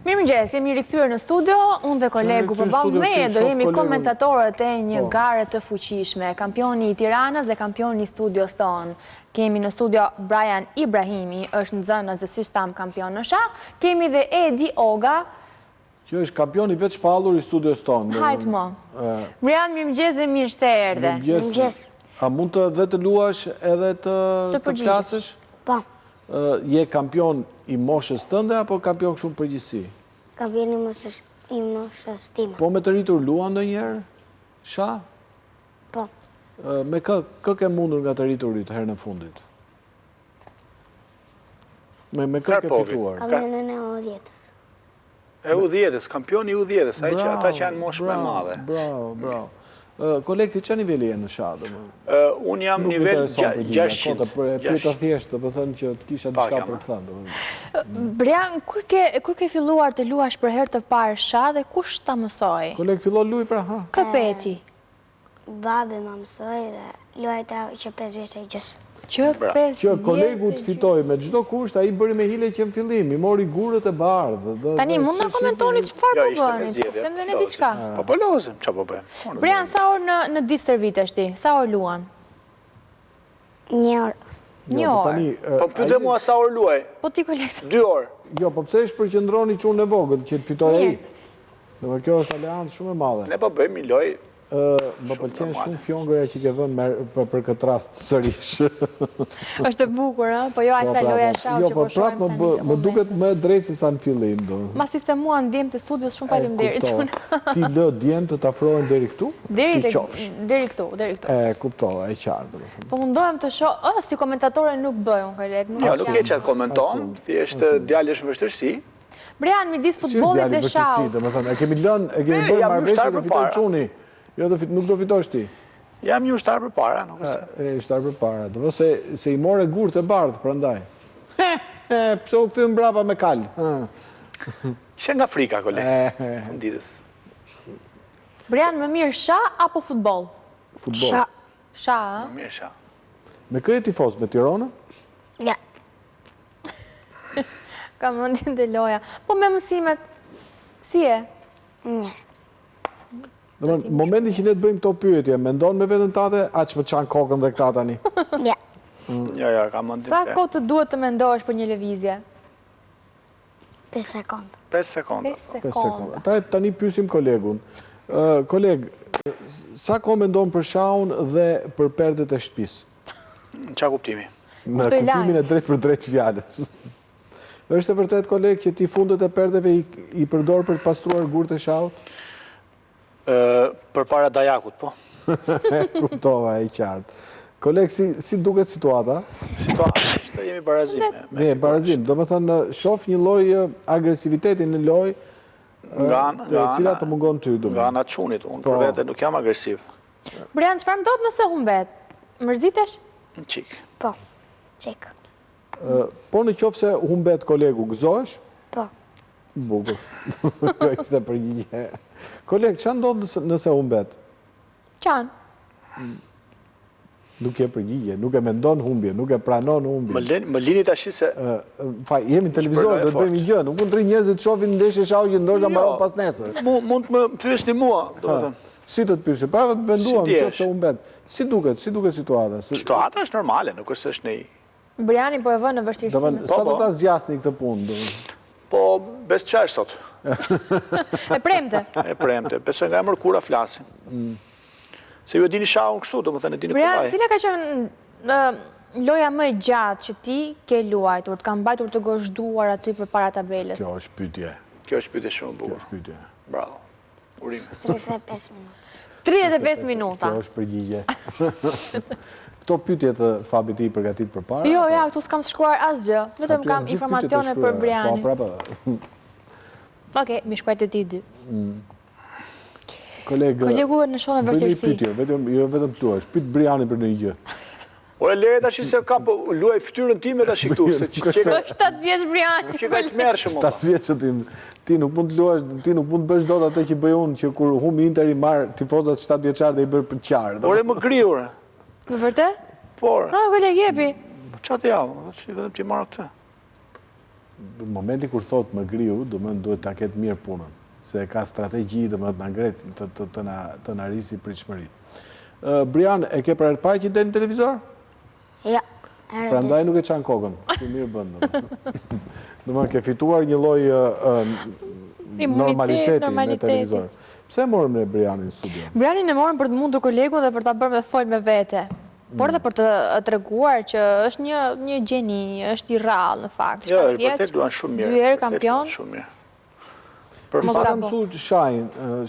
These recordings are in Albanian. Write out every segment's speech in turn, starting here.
Mirëmëngjes, jemi rikthyer në studio, unë dhe kolegu përballë meje do jemi komentatorët e një gare të fuqishme, kampioni i Tiranës dhe kampioni i studios tonë. Kemi në studio Brian Ibrahimi, është nxënës dhe si shtam kampion në shah, kemi dhe Edi Oga, që është kampioni vetë shpallur i studios tonë. Hajt mo. Brian, mirëmëngjes dhe mirë se erdhe. Mirëmëngjes. A mund të luash edhe të flasësh? Po. Je kampion i moshës tënde apo kampion shumë përgjithësi? Kampion i moshës time. Po me të rritur luan ndonjëherë? Shah? Po. Me kë ke mundur nga të rriturit herën e fundit? Me kë ke fituar? Kampionën e U10-s. E U10-s, kampioni i U10-s, ata që janë moshë më madhe. Bravo. Kolekti, që nivelli e në shadë? Unë jam nivel 600. Pyta thjeshtë, të thënë që të kisha diçka për të thënë. Brian, kur ke filluar të luash për herë të parë shah dhe kush ta mësoi? Kolekt fillon luaj pra, ha? Këpeti? Babi ma mësoi dhe luajta që 5 vjeç e gjës. Që 5 vjeç? Që kolegu të fitoj me çdo kusht, ai bëri me hile që në fillim, i mori gurët e bardhë. Tani, mund në komentoni çfarë po bëni? Them dhe ne diçka. Po lozim, çfarë po bëjmë? Brian, sa orë në disservitesh ti? Sa orë luan? 1 orë. 1 orë? Po pyete mua sa orë luaj? Po ti kolekt? 2 orë. Jo, po pse është përqendroni çunë e vogël që të fitoj ai? Dhe kjo është aleancë shumë e madhe. Ne po bëjmë një lojë. Më pëlqen shumë fjongoja që ke vënë për këtë rast sërish. Është e bukur, po jo asaj loja e shau që po shohim tani. Jo, po më duket më drejt se sa në fillim. Ma sistemuan djemë të studios, shumë faleminderit. Ti lë djemë të t'afrohen deri këtu? Deri këtu. Kuptova, e qartë. Po mundohem të shoh, si komentatore nuk bëjmë, koleg. Nuk e që komenton, thjesht djalë është vështirësi. Brian, midis futbollit dhe shau. E kemi bërë marrëveshje dhe fitoj çuni. Jo, nuk do fitosh ti? Jam një ushtar për para, nuk është. Ushtar për para, do se i more gurë të bardhë, prandaj. Pse u këthym brapa me kalë? Ishe nga Frika, kolegë, në ditës. Brian, më mirë shah apo futbol? Futbol. Shah, Më mirë shah. Me kë e tifos, me Tirana? Ja. Ka mendjen të loja. Po me mësimet, si e? Mirë. Në momenti që ne të bëjmë këto pyetje, mendon me vetën tate, aq më çan kokën dhe këta tani? Ja. Ja, ka mendjen. Sa kohë të duhet të mendosh për një lëvizje? 5 sekondë. 5 sekonda. 5 sekonda. Tani pyesim kolegun. Koleg, sa kohë mendon për shahun dhe për perdet e shtëpisë? Në qa kuptimi? Në kuptimin e drejt për drejt fjalës. Është e vërtet, koleg, që ti fundet e perdeve i përdor për të pastruar gurët e shahut? Për para dajakut, po. Kuptova, e qartë. Koleg, si duket situata? Situata është, jemi barazim. Ne, barazim. Do më thënë, shof një loj agresiviteti në loj cila të mungon ty. Nga ana çunit, unë për vete nuk jam agresiv. Brian, çfarë ndodh nëse humbet? Mërzitesh? Në qik. Po. Qik. Po në qoftë se humbet kolegu, gëzohesh? Po. Bukur. Kjo ishte përgjigje. Koleg, çfarë ndodh nëse humbet? Qanë? Nuk e përgjigje, nuk e mendon humbje, nuk e pranon humbje. Më lini tash se... Jemi në televizor, do të bëjmë një gjë. Nuk mund të ri njerëzit të shohin ndeshje shau që ndoshta mbaron pas nesër. Mund të më pyesni mua, domethënë. Si të pyesë? Para të menduam nëse humbet. Si duket situata? Situata është normale, nuk është një... Briani po e vën në vështirësime. Sa do ta zgjasni këtë punë? Po, besë qash sot. E premte. E premte. Besoj nga e mërkura flasin. Se ju e dini shahun kështu, do më thënë e dini Brian, kullaj. cila ka qenë loja më e gjatë që ti ke luajtur, të kam bajtur të gozhduar aty për para tabelës? Kjo është pyetje. Kjo është pyetje shumë bukur. Kjo është pyetje. Bravo. Urime. 35 minuta. 35 minuta. Kjo është përgjigje. Këto pyetje të Fabit i përgatit për para? Jo, këtu s'kam shkruar asgjë, vetëm kam informacione për Brianin. Po, prapë. Okej, mi shkruajt e ti 2. Kolegu në shonë e vështirësi. Jo vetëm tu është, pyet Brianin për një gjë. O e leje tash se ka luaj fytyrën time tash këtu, se Është 7 vjeç Briani. që ka të mërshëm. 7 vjeç që ti nuk mund të luash, ti nuk mund të bësh dot atë që bëj unë, që kur humbi Interi marr tifozat 7 vjeçar dhe i bër për qarë. Ore më griur. Në vërtet? Por. Koleg jepi. Qa të javë, vetëm ti marrë këtë. në momenti kur thot më griu, duhet ta ketë mirë punën, se ka strategji dhe më të ngret të na risi pritshmëritë. Brian, e ke për herë të parë që del në televizor? Ja. Prandaj nuk e çan kokën. Ti mirë bën. Domethënë ke fituar një lloj normaliteti në televizor. Pse morëm ne Brianin në studio? Brianin e morëm për të mundur kolegun dhe për ta bërë me fol me vete. Por dhe për të treguar që është një gjeni, është i rrallë në fakt. Jo, vërtet luan shumë mirë. 2 herë kampion. Shumë mirë. Për fatë mësu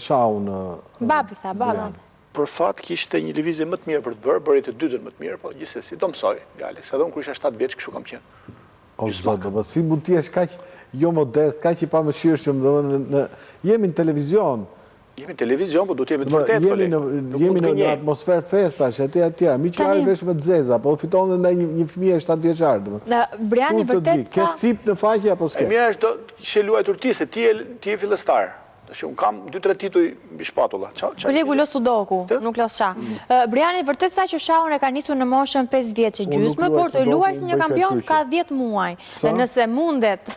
Shaun. Babi tha, baba. Për fat kishte një lëvizje më të mirë për të bërë, bëri të dytën më të mirë, po gjithsesi do mësoj, Gali. Se edhe unë kur isha 7 vjeç kështu kam qenë. O zot, si mund të jesh kaq jo modest, kaq i pamëshirshëm, domethënë jemi në televizion. Jemi në televizion, po duhet jemi të vërtetë, koleg. Jemi në atmosferë festash, e tjera. Mi që arë vesh me të zeza, po fiton dhe një fëmijë 7 vjeçar. Briani vërtet sa... Ke cip në faqe apo s'ke? E mira është që luajtur ti, se ti je fillestar. Unë kam 2-3 tituj mbi shpatulla. Kolegu lo sudoku, nuk lo sha. Briani vërtet sa që Shaun e ka nisur në moshën 5 vjeç e gjysmë, por të luaj si një kampion ka 10 muaj. Dhe nëse mundet,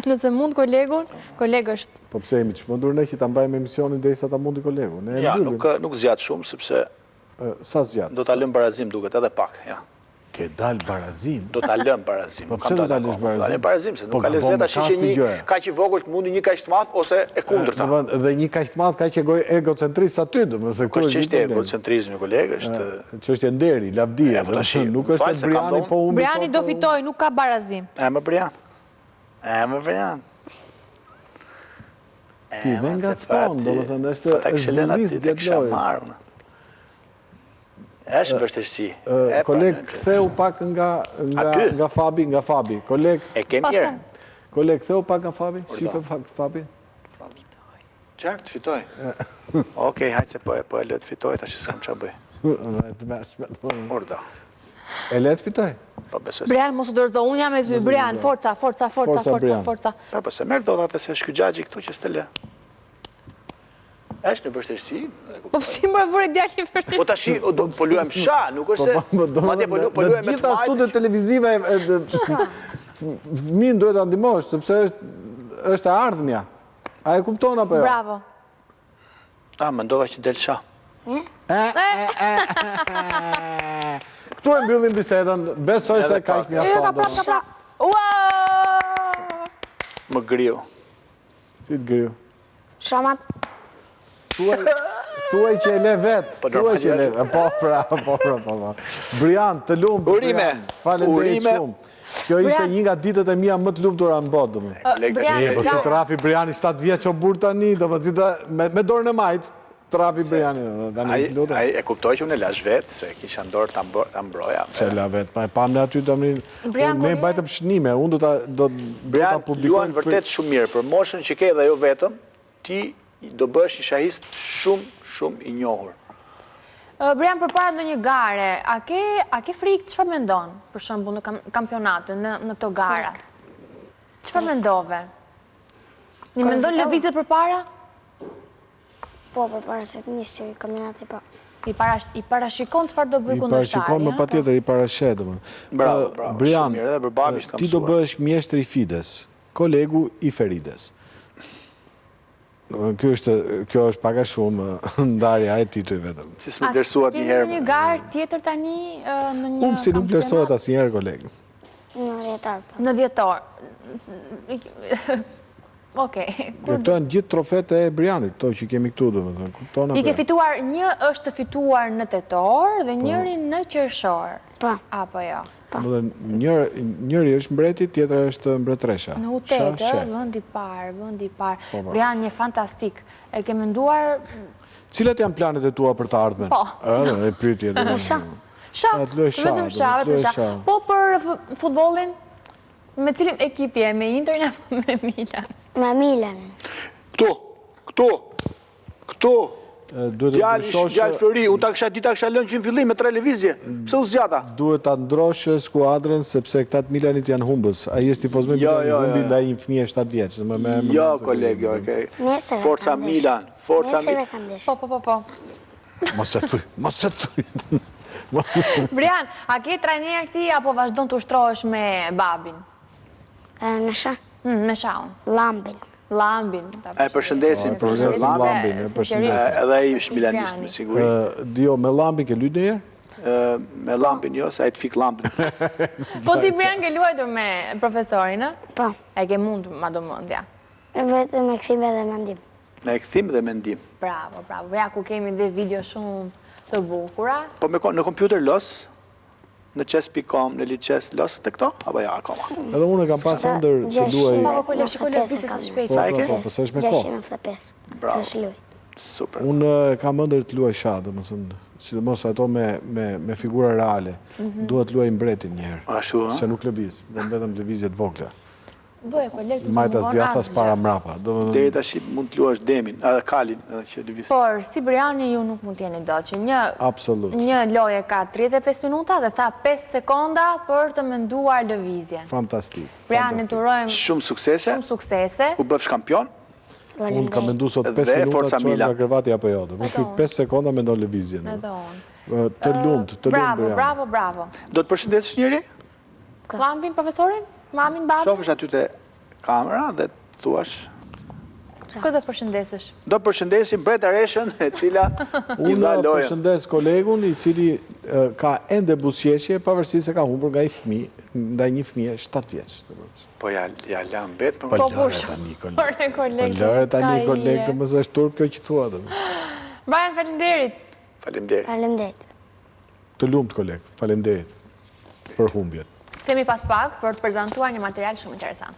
nëse mund kolegun, kolegë është... Po pse jemi çmendur ne që ta mbajmë emisionin derisa ta mundi kolegun? Ja, nuk zgjat shumë, sepse... Sa zgjat? Do ta lëm barazim duket edhe pak, ja. Ke dal barazim? Do ta lëm barazim. Po pse do ta lësh barazim? Do ta lëm barazim, se nuk ka lezet ashtë që një kaq i vogël të mundi një kaq të madh ose e kundërta. Dhe një kaq të madh kaq egocentrist aty, domethënë kur çështja e egocentrizmit, kolegë, është çështje nderi, lavdia, nuk është Briani po humbi. Briani do fitoj, nuk ka barazim. Më Brian. Ti dhe nga të sponë, domethënë është zhvillis djetlojës. Është vështirësi. Koleg, ktheu pak nga Fabi. Koleg, e ke mirë. Koleg, ktheu pak nga Fabi. Shife Fabi. Qartë, fitoj. Okej, hajtë se po e le të fitoj, ta që s'kam qa bëj. Urda. E le të fitoj? Brian, mos u dorëzo, unë jam e ty, Brian, forca. Po se merë do dhe se shky gjagji këtu që s'te le. Eshtë në vështërsi? Po si më vërë djaqë një vështërsi? Po ta shi, po luem sha, nuk është se... Po luem me të majtë. Në gjitha studet televizive, fëmin duhet të ndimosh, sepse është e ardhmja. A e kupton apo jo? Bravo. Më ndova që del sha. Këtu e mbyllim bisedën, besoj se ka ishë mjafton. Më griu. Si të griu? Shamat. Thuaj që e le vetë. Po, pra. Brian, të lumë. Urime. Falenderit shumë. Kjo ishte një nga ditët e mia më të lumtura në botë. Po se të rafi Briani 7 vjeç o burë tani, me dorën e majtë. Trapi Briani. Ai e kuptoj që unë e lash vetë, se kisha ndorë të mbroja. Se la vetë, pa e pam në aty të mërin. Ne bajtëm shënime, unë do të Brian, luan vërtet shumë mirë, për moshën që ke dhe jo vetëm, ti do bësh një shahist shumë i njohur. Brian, për para në një gare, a ke frikë, qëfar me ndonë, për shembull në kampionatën, në të gara? Qëfar me ndove? Një me ndonë lëvizet për para? Po, për para se të njështë i kampionati pa. I parashikon qëfar do bëj kundërshari? I parashikon më pa tjetër, i parashet. Bravo, Brian, shumë mirë, edhe për babi që kam ti do bësh mjeshtri Fides, kolegu i Ferides. Kjo është paka shumë ndarja e tituj vetëm. Si s'më vlerësuat një herë. Kemi një garë tjetër tani në një kampionat? Si nuk vlerësuat asë njerë, kolegë. Në djetar. Në djetar. Okej. Këto janë gjithë trofete e Brianit, to që kemi këtu, I ke fituar, një është fituar në tetor dhe njëri në qershor. Pa. Apo jo? Njëri është mbreti, tjetër është mbretresha. Në utetë, vëndi parë. Brian, një fantastik. E ke menduar... Cilat janë planet e tua për të ardhmen? Po. E pyetje. Vetëm sha. Po për futbolin? Me cilin ekipi e, me Interin apo me Milan? Me Milan. Këto. Gjallë Flori, unë ta kësha lënë që në fillim me 3 lëvizje. Pse u zgjata? Duhet ta ndroshë skuadrën, sepse këtat Milanit janë humbës. A jes tifos me Milan, humbi nda i fëmije 7 vjeqë. Jo, kolegë, Forca Milan. Po. Mos e thuj. Brian, a ke trajner këti apo vazhdon të ushtrohesh me babin? Në shë? Me shaun. Lambin. Lambin. E përshëndesim profesor Lambin. Edhe ai është milanist me siguri. Dio, me Lambin ke lyt njëherë? Me Lambin jo, se ai të fik Lambin. Po ti Brian ke luajtur me profesorin, ë? Po. E ke mund madhomendja. Vetëm me kthim edhe mendim. Me kthim dhe mendim. Bravo, bravo. Ja ku kemi dhe video shumë të bukura. Po në kompjuter los, në chess.com, në lichess los të këto, apo ja akoma? Edhe unë kam pas ëndër të luaj... Po, koleg, shikoj pjesë të shpejt. Sa e ke? Po, se është me kohë. 695. Bravo. Se shluj. Super. Unë kam ëndër të luaj shah, domethënë, sidomos ato me figura reale. Duhet luaj mbretin njëherë. Ashtu, ëh? Se nuk lëviz, vetëm lëvizje të vogla. Bëj, koleg, të Majtas djathas para mrapa. Deri tash mund të luash demin, edhe kalin, edhe që lëviz. Por, si Briani ju nuk mund t'jeni do që Absolut. një loje ka 35 minuta dhe tha 5 sekonda për të menduar lëvizjen. Fantastik. Briani të urojmë Shumë suksese. shumë suksese. U bëf kampion. Unë kam mendu sot 5 Dhe minuta Forca të qojnë Milan. nga krevati apo jo. Më fyt 5 sekonda me ndo lëvizjen. Edhe unë. Të lumt, Bravo, Brian. bravo, bravo. Do të përshëndetësh njëri? Lambin, profesorin? Mamin, babin? Shofësh aty te kamera dhe të thuash. Këtë do përshëndesësh? Do përshëndesim Breta Reshën, e cila i Unë dha lojën. përshëndes kolegun i cili ka ende buzëqeshje pavarësisht se ka humbur nga ndaj një fëmije 7 vjeç. Po ja la mbet për Po Po, lëre tani koleg. Por e koleg. Po lëre tani koleg, të mësë është turp kjo që thua. Brian, faleminderit. Faleminderit. Faleminderit. Të lumt koleg, faleminderit për humbjet. Kemi pas pak për të prezantuar një material shumë interesant.